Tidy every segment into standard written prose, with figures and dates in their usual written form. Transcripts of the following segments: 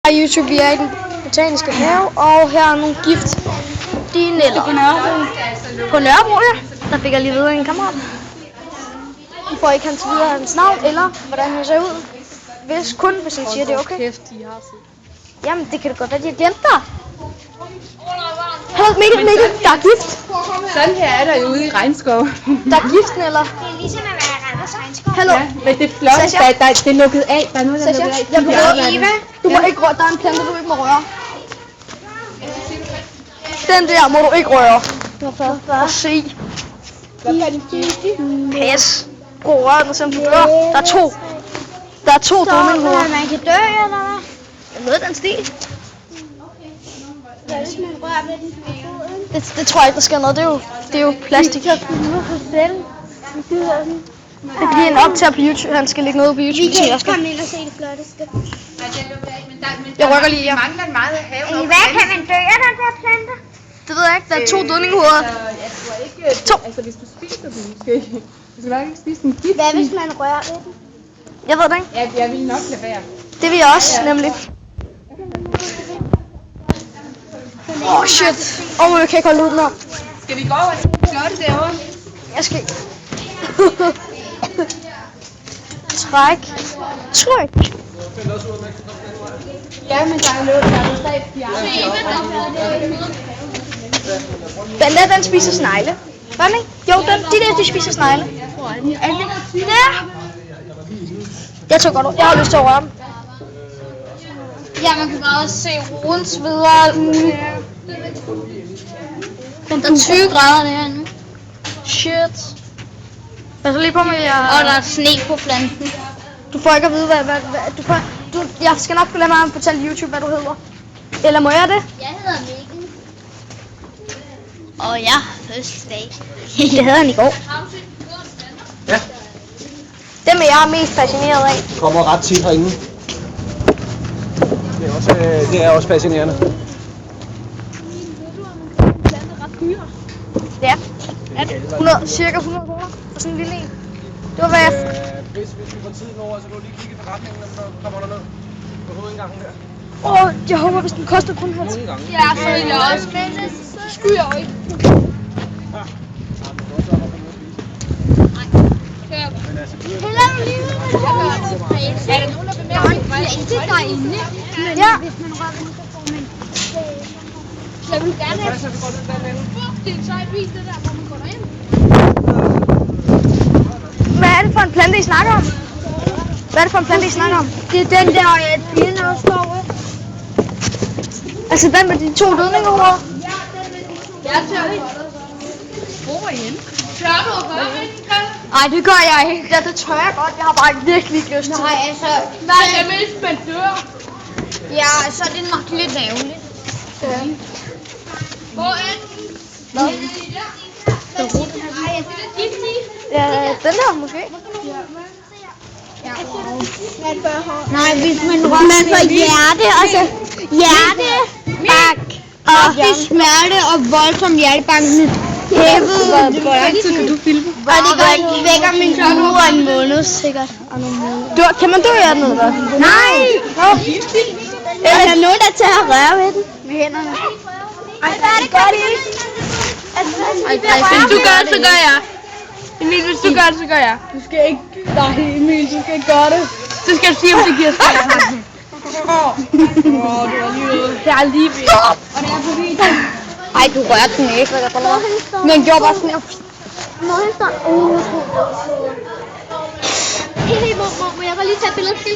Hej YouTube, vi er i den botaniske have, og her er nogle gift. De er Neller. På Nørrebro, ja. Der fik jeg lige videre en kammerat. I får ikke hans videre hans navn, eller hvordan han ser ud. Hvis han siger, det er okay. Kæft, de har set. Jamen, det kan da godt være, de har glemt dig. Hallo, Mikkel, der er gift. Sådan her er der jo ude i regnskov. Der er gift, Neller. Det er ligesom at være Randers regnskov. Hallo. Ja, men det er flot, Sasha? det er lukket af. Der er noget, der er lukket af. Jeg prøver Eva. Du må ikke røre. Der er en plante, du ikke må røre. Den der må du ikke røre. Hvorfor? Se. Pæs. Prøv at røre den, selvom du dør. Der er to droninghoveder. Man kan dø, eller hvad? Noget af den stil. Hvad hvis man rører ved den på foden? Det tror jeg ikke, der sker noget. Det er jo plastik. Så filmer sig selv. Det bliver en optager på YouTube. Han skal lægge noget på YouTube. Vi kan ikke komme ind og se det flotteste. Jeg rykker lige, ja. mangler meget af haven. Hvad kan man dø af den der planter? Det ved jeg ikke. Der er to dødninghoveder. Jeg tror ikke, To. altså hvis du spiser den måske. Du skal nok ikke spise den gift. Hvad hvis man rører ved den? Jeg ved det ikke. Ja, jeg vil nok lade være. Det vil jeg også, nemlig. Shit. Jeg kan ikke holde ud den her. Skal vi gå over til slottet derovre? Jeg skal ikke. Træk. Ja, men der er noget, der er stadig Banda, den spiser snegle. Gør den ikke? Jo, de der, de spiser snegle. Er det der? Jeg tror godt, jeg har lyst til at røre dem. Ja, man kan bare se rodens videre og alt muligt. Der er 20 grader derinde. Shit. Pas lige på med, Og der er sne på planten. Du får ikke at vide, hvad du får. Jeg skal nok lade mig fortælle YouTube, hvad du hedder. Eller må jeg det? Jeg hedder Mikkel. Og jeg har fødselsdag. Det havde han i går. Ja, Dem er jeg mest fascineret af. kommer ret tit herinde. Det er også fascinerende. Ja. Cirka 100 kroner for sådan en lille en. Det var hvad jeg... Hvis vi får tiden over, så kan du lige kigge i forretningen, når du kommer derned. På hovedindgangen der. Jeg håber, hvis den koster kun 50. Nogle gange. Ja, så vil jeg også. Men det skulle jeg jo ikke. Men altså, det er Heller du lige ud med det. Er der nogen, der bemærker, hvor jeg ikke derinde? Ja. Hvis man rører ved mikrofonen. Jeg vil gerne have... så vi går ned den ende. Det er en sej vis, det der, hvor man går derind. Hvad er det for en plante, I snakker om? Hvad er det for en plante, I snakker om? Det er den der billederskove. Altså den med de to dødningehoveder? Jeg tør ikke. Hvor er I henne? Tør du at gøre det? Nej, det gør jeg ikke. Ja, det tør jeg godt. Jeg har bare virkelig ikke lyst til Nej, det. altså... Nej, det er mest, man dør. Ja, så er det nok lidt ærgerligt. Hvor er den? Hvad? Ja, den der måske. Nej, hvis man rører... Man får hjerte, og så hjertebak. Kraftig smerte og voldsom hjertebanken. Hævet. Hvor lang tid kan du filme? Og det går ikke væk om en uge og en måned, sikkert. Kan man dø af den, eller hvad? Nej! Er der nogen, der tager at røre ved den? Med hænderne. Ej, hvad er det godt i? Hvis du gør det, så gør jeg. Emil, hvis du gør det, så gør jeg. Du skal ikke... Nej, Emil, du skal ikke gøre det. Så skal du sige, om det giver skade. Du var lige ude. Det er lige ved. Stop! Ej, du rørte den ikke, hvad der får Men den gjorde bare sådan her. Må han stå? Hey, må jeg godt lige tage billedet til?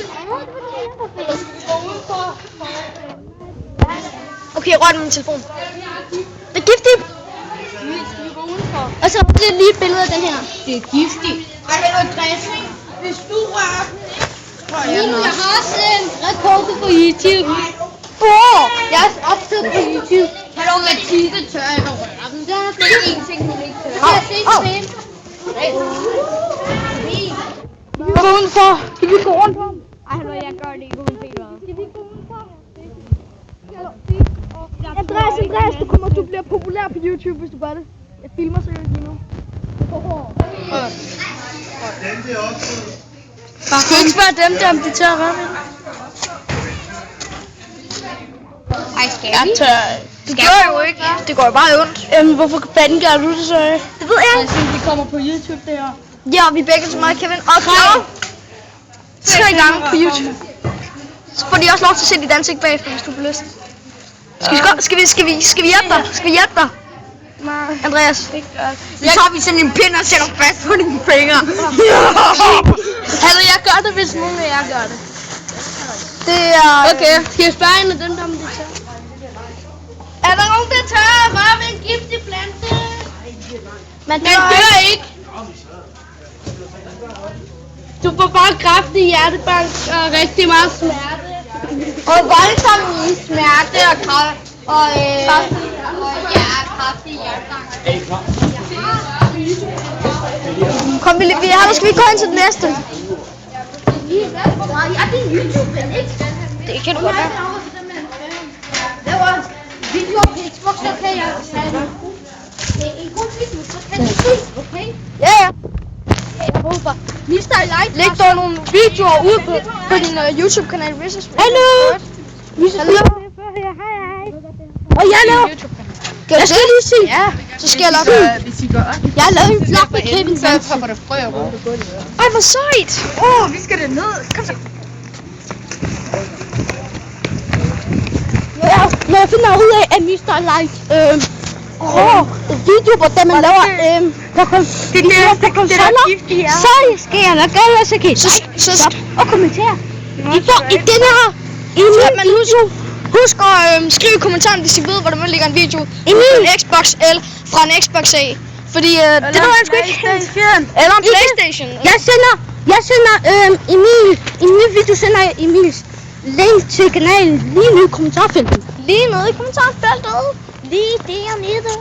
Okay, rør den med min telefon. Det er giftigt. Og så er det lige et billede af den her. Det er giftigt. Ej, det er dressing. Hvis du rører den. Jeg har også en rekord på YouTube. Jeg er optaget på YouTube. Hallo, Mathilde tør ikke at røre dem. Det er kun én ting, hun ikke tør. Jeg se til. Gå udenfor. Kan vi gå rundt på? Ej, hallo, jeg gør det ikke uanset hvad. Skal vi gå udenfor? Andreas, du bliver populær på YouTube, hvis du gør det. Jeg filmer seriøst lige nu. Du skal ikke spørge dem der, om de tør at røre med. Jeg tør. Du gør jo ikke. Det går jo bare ondt. Hvorfor fanden gør du det så? Det ved jeg ikke. Jeg synes, vi kommer på YouTube det her. Ja, vi er begge så meget Kevin. Og tre gange på YouTube. Så får de også lov til at se dit ansigt bagefter, hvis du får lyst. Skal vi hjælpe dig? Skal vi hjælpe dig? Nej. Andreas. Det gør Så tager vi sådan en pind og sætter fast på dine fingre. Altså, jeg gør det, hvis nogen af jer gør det. Det er... Okay, skal jeg spørge en af dem, der om det tør? Er der nogen, der tør at røre ved en giftig plante? Man Den dør ikke. Du får bare kraftig hjertebank og rigtig meget smerte. Og voldsom smerte og kraft. Og kraftig hjertebank. Kom, skal vi gå ind til den næste? Ja, det er YouTube, ikke? Det kan du godt være. Laver videoer på Xbox, så kan jeg tage en god video, så kan jeg se, okay? Ja. Jeg håber. Mr. Light. Læg dog nogle videoer ud på din YouTube-kanal. Hallo! Hallo? Og jeg laver... Jeg skal lige sige. Ja, så skal jeg logge. Hvis I gør det, Jeg har lavet en vlog med Kevin så popper der frøer rundt på gulvet. Ej, hvor sejt. Vi skal det ned. Kom så. Når jeg finder ud af, at Mr. Light video, hvor man laver så skal jeg nok gøre, så kan I stop og kommentere. I får i den her Men husk at skrive i kommentaren, hvis I ved, hvor der ligger en video fra en Xbox eller fra en Xbox af. Fordi det ved jeg sgu ikke. Eller en Playstation. Jeg sender Emil video sender jeg Emils link til kanalen lige nu i kommentarfeltet. Lige nede i kommentarfeltet. Lige dernede.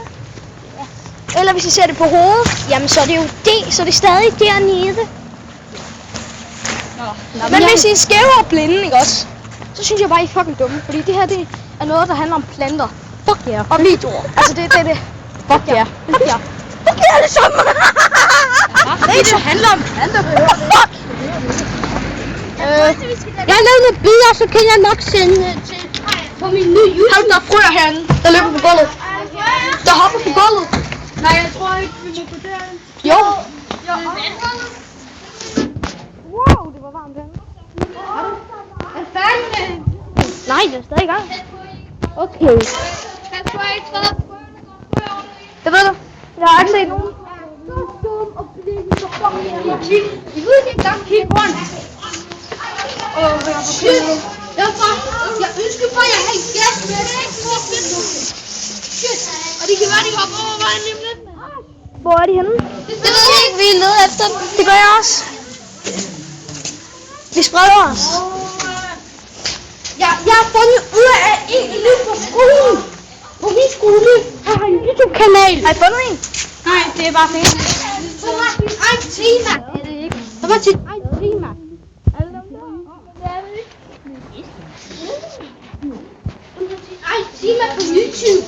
Eller hvis I ser det på hovedet, jamen så er det jo det, så er det stadig dernede. Men hvis I er skæve og blinde, ikke også? Så synes jeg bare, I er fucking dumme, fordi det her, det er noget, der handler om planter. Fuck ja. Og videoer. Altså det. Fuck ja. Fuck ja. Fuck ja, det samme. Nej, det handler om planter. Fuck. Jeg har lavet nogle billeder, så kan jeg nok sende til på min nye YouTube. Har du der frøer herinde, der løber på gulvet? Der hopper på gulvet. Nej, jeg tror ikke, vi må gå derind. Jo. Wow, det var varmt herinde. Er fanden? Nej, det er stadig i gang. Okay. Det ved du. Jeg har ikke set nogen. I ved ikke engang kigge rundt. Shit. Jeg ønsker bare, at jeg havde gas, men jeg har ikke fået fedt nu. Shit. Og det kan være, de hopper over vejen lige om lidt. Hvor er de henne? Det ved jeg ikke, vi er nede efter dem. Det gør jeg også. Vi spreder os. Jeg har fundet ud af en elev på skolen. På min skole har en YouTube-kanal. Har I fundet en? Nej, det er bare fedt. Så har sin egen tema. Så har sin egen tema. Ej, tema på YouTube.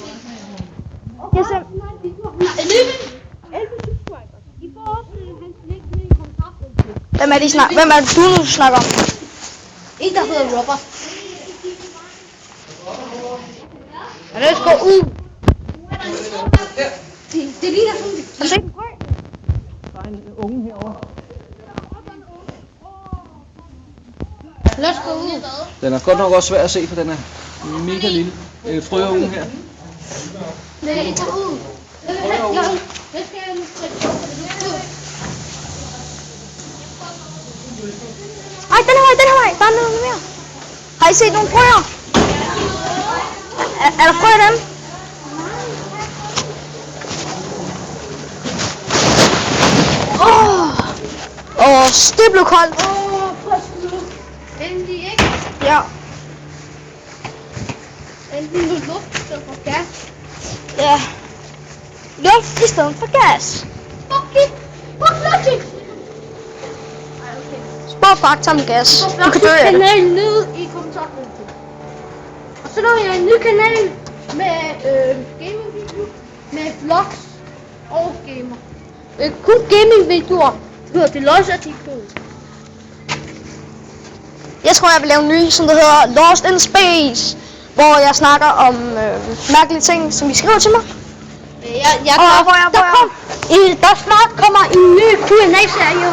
Jeg ser. 11 subscribers. I får også hans link ned i kommentarfeltet. Hvem er det du nu snakker om? En, der hedder Robert. Og lad os gå ud. Det ligner sådan et Har du set? Der er en unge herovre. Lad os gå ud. Den er godt nok også svær at se, for den er mega lille. Frøunge her. Lad os gå ud. Jeg skal Ej, den her vej. Der er noget mere. Har I set nogle frøer? Er der frø i dem? Det blev koldt. endelig ikke. Ja. Enten med luft eller for gas. Ja. Luft i stedet for gas. Fuck logic. Spor fakta om gas. Du kan dø af det. Kanal ned i kommentarfeltet. Og så laver jeg en ny kanal med gaming-video, med vlogs og gamer. Kun gaming-videoer. Det hedder Deloitte artiklen. Jeg tror, jeg vil lave en ny, som der hedder Lost in Space. hvor jeg snakker om mærkelige ting, som I skriver til mig. Der snart kommer en ny Q&A-serie.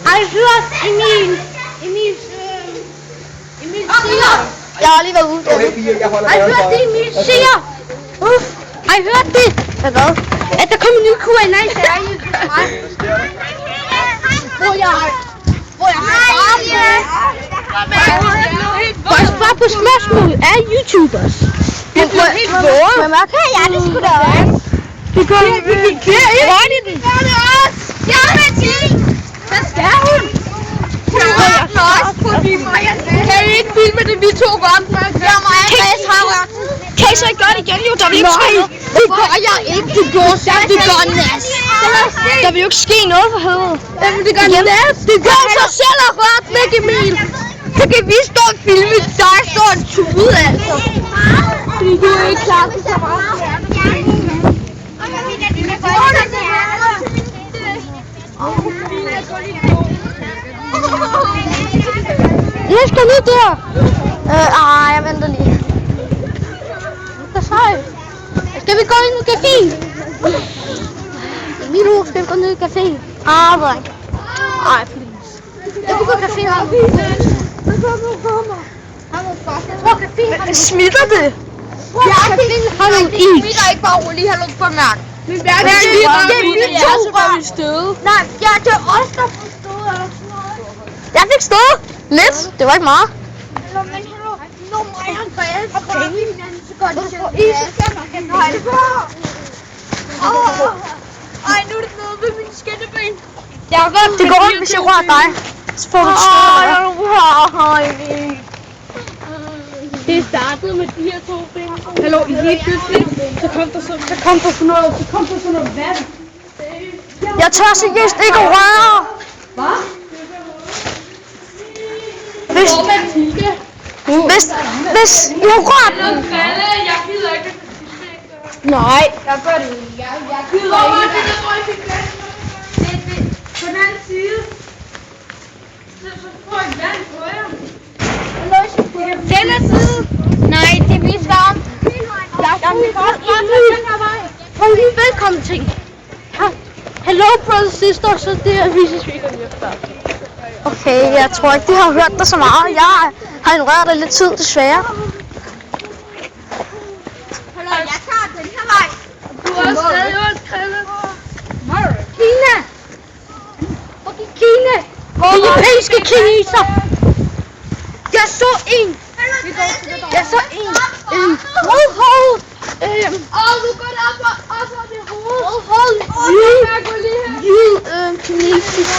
Har I hørt Emil siger? Jeg har lige været ude. Har I hørt det, Emil siger? Har I hørt det? Hvad? At der kommer en ny Q&A-serie. Hvor jeg svarer på spørgsmål af YouTubers. Men okay, ja, det skulle da også. Det gør vi. Hvor er den? Jeg er til. Hvad skal hun? Kan I ikke filme det, vi to gør? Jeg må Kan I så ikke gøre det igen, jo? Der vil ikke ske noget. det gør jeg ikke. Det går så. Det gør næst. Der vil jo ikke ske noget for helvede. Jamen, det gør næst. Det gør sig selv og rørt væk, Emil. Så kan vi stå og filme. Der står en tude, altså. Det er jo ikke klart, det så meget. Jeg skal ned der. Jeg venter lige. Hvad så? Skal vi gå ind i caféen? Emil, skal vi gå ned i caféen? Dreng. Ej, please. Jeg vil gå i caféen her. Jeg tror, caféen Smitter det? har nogle is. Vi er ikke bare roligt, har lukket på mærke. Men det er vi støde. Nej, ja, det er os, der får stået eller sådan noget. Jeg fik stået. Lidt. Det var ikke meget. Men hallo, nu må jeg have grædet for hinanden, så går det til. Is, så skal man have noget. Ej, nu er det noget ved min skinneben. Det går ikke, hvis jeg rører dig. Så får du stået. Det startede med de her to ben. Hallo, lige pludselig, så kom der sådan noget vand. Jeg tør seriøst ikke at røre. Hvad? Hvis I har rørt den. Jeg gider ikke. Nej. Jeg gør det. Jeg gider ikke. Jeg tror, jeg fik vand. På den anden side. Så får jeg vand på jer. Den side. Nej, det er min svar. Kom lige velkommen til. Hello, brother, sister, så det er vises vi kan efter. Okay, jeg tror ikke, de har hørt dig så meget. Jeg har ignoreret dig lidt tid, desværre. Jeg tager den her vej. Du har stadig også krillet. Kina! Okay, Kina! De japanske kineser! Jeg så en! Rødhåret! Du går derop, og så er det hovedet. Kinesisk.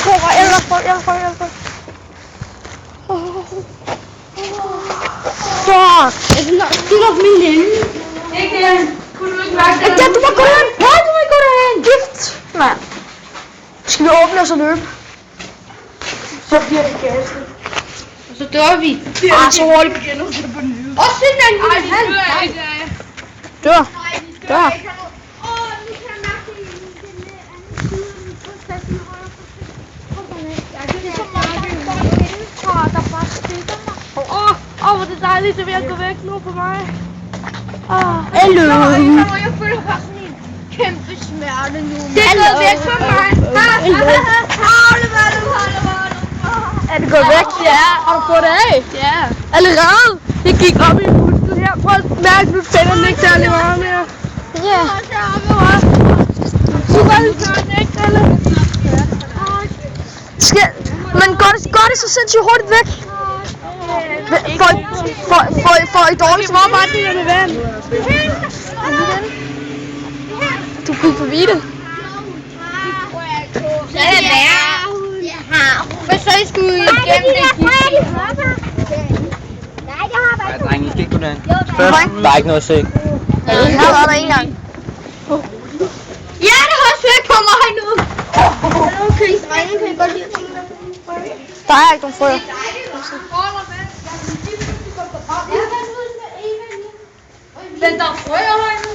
Jeg får. Stil op min ende. Ikke den. Kunne du ikke mærke det? Ja, du må gå derhen. Nej, du må ikke gå derhen. Gift. Nej. Skal vi åbne os og løbe? Så bliver det gassen. Og så dør vi. Så hurtigt. Og se den Ej, lille det hand. dør jeg ikke. Dør. Hvor det er dejligt, det vil jeg gå væk nu på mig. Hello. Jeg føler bare sådan en kæmpe smerte nu. Det er gået væk fra mig. Er det gået væk? Ja, har du fået det af? Ja. Allerede? Det gik op i muskel her. Prøv at mærke, nu spænder den ikke særlig meget mere. Ja. Men går det så sindssygt hurtigt væk? Får I dårligt Hvor var det her med vand? Du kunne forbi det. Så er det værre. Hvad så I skulle igennem det? Nej, drenge, I skal ikke gå derhen. Der er ikke noget at se. Jeg har været der en gang. Ja, det har også væk på mig nu. Okay, drenge, kan I godt lide at tænke dig? Der er ikke nogen frøer. Men der er frøer herinde.